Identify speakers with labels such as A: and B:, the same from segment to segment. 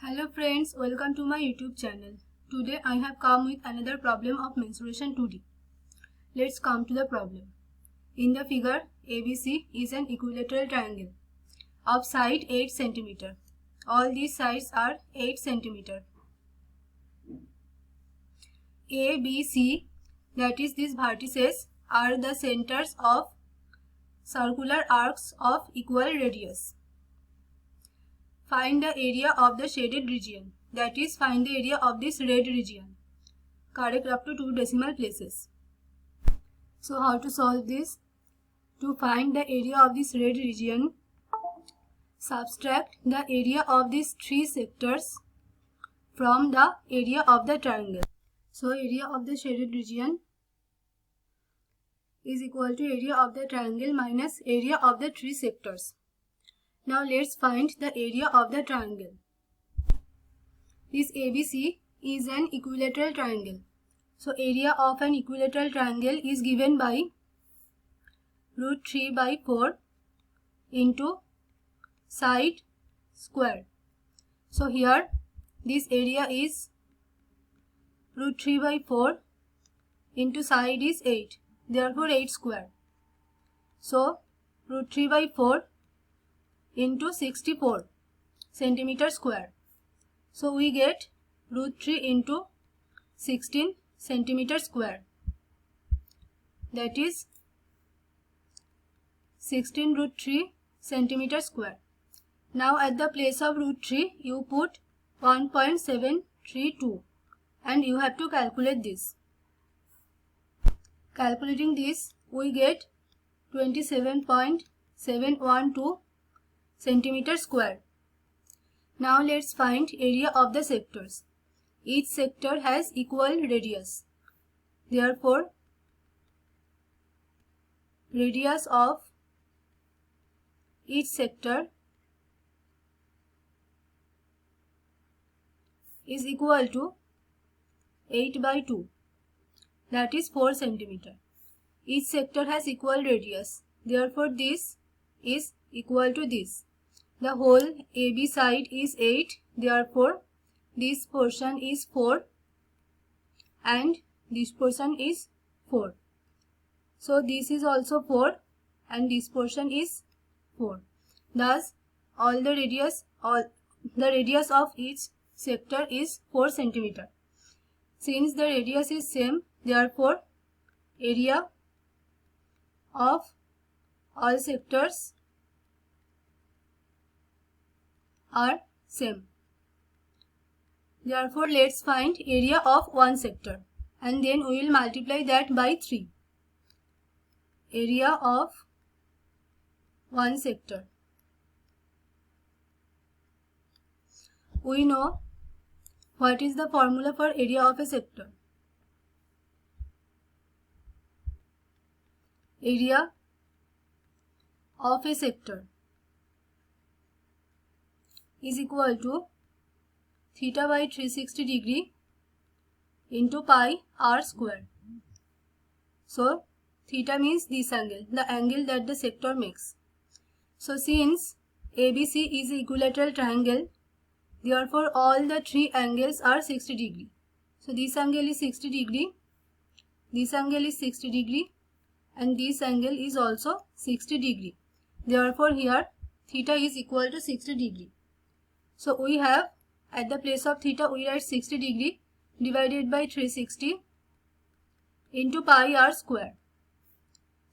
A: Hello friends, welcome to my YouTube channel. Today I have come with another problem of mensuration 2D. Let's come to the problem. In the figure, ABC is an equilateral triangle of side 8 cm. All these sides are 8 cm. A, B, C, that is these vertices, are the centers of circular arcs of equal radius. Find the area of the shaded region, that is find the area of this red region. Correct up to 2 decimal places. So how to solve this? To find the area of this red region, subtract the area of these 3 sectors from the area of the triangle. So area of the shaded region is equal to area of the triangle minus area of the 3 sectors. Now let's find the area of the triangle. This ABC is an equilateral triangle. So area of an equilateral triangle is given by root 3 by 4 into side square. So here this area is root 3 by 4 into side is 8. Therefore 8 square. So root 3 by 4 into 64 centimeter square. So we get root 3 into 16 centimeter square. That is 16 root 3 centimeter square. Now at the place of root 3 you put 1.732 and you have to calculate this. Calculating this we get 27.712 centimeter square. Now let's find area of the sectors. Each sector has equal radius. Therefore, radius of each sector is equal to 8 by 2. That is 4 centimeter. Each sector has equal radius. Therefore, this is equal to this. The whole AB side is 8, therefore this portion is 4 and this portion is 4. So this is also 4 and this portion is 4. Thus the radius of each sector is 4 centimeter. Since the radius is same, therefore area of all sectors are same. Therefore, let's find area of one sector and then we will multiply that by 3. Area of one sector. We know what is the formula for area of a sector. Area of a sector is equal to theta by 360 degree into pi r square. So theta means this angle, the angle that the sector makes. So since ABC is an equilateral triangle, therefore all the 3 angles are 60 degree. So this angle is 60 degree, this angle is 60 degree and this angle is also 60 degree. Therefore here theta is equal to 60 degree. So we have at the place of theta we write 60 degree divided by 360 into pi r square.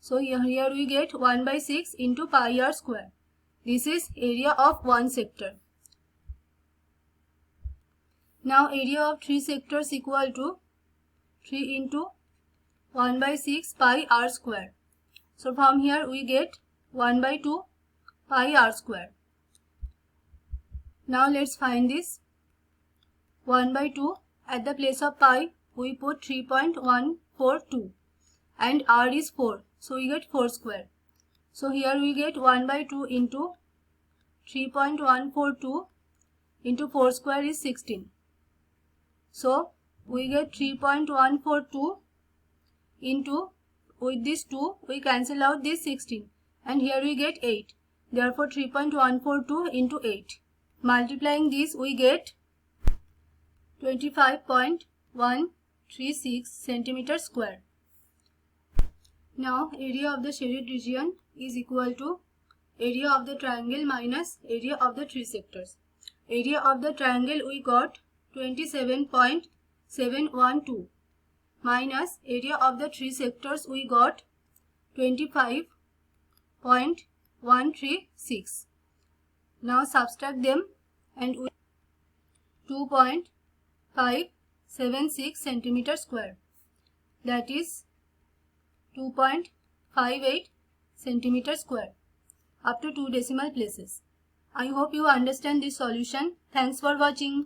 A: So here we get 1 by 6 into pi r square. This is area of one sector. Now area of 3 sectors equal to 3 into 1 by 6 pi r square. So from here we get 1 by 2 pi r square. Now let's find this. 1 by 2 at the place of pi we put 3.142 and r is 4. So we get 4 square. So here we get 1 by 2 into 3.142 into 4 square is 16. So we get 3.142 into, with this 2 we cancel out this 16 and here we get 8. Therefore 3.142 into 8. Multiplying this we get 25.136 centimeter square. Now area of the shaded region is equal to area of the triangle minus area of the three sectors. Area of the triangle we got 27.712 minus area of the three sectors we got 25.136. Now subtract them and we 2.576 centimeter square, that is 2.58 centimeter square up to 2 decimal places. I hope you understand this solution. Thanks for watching.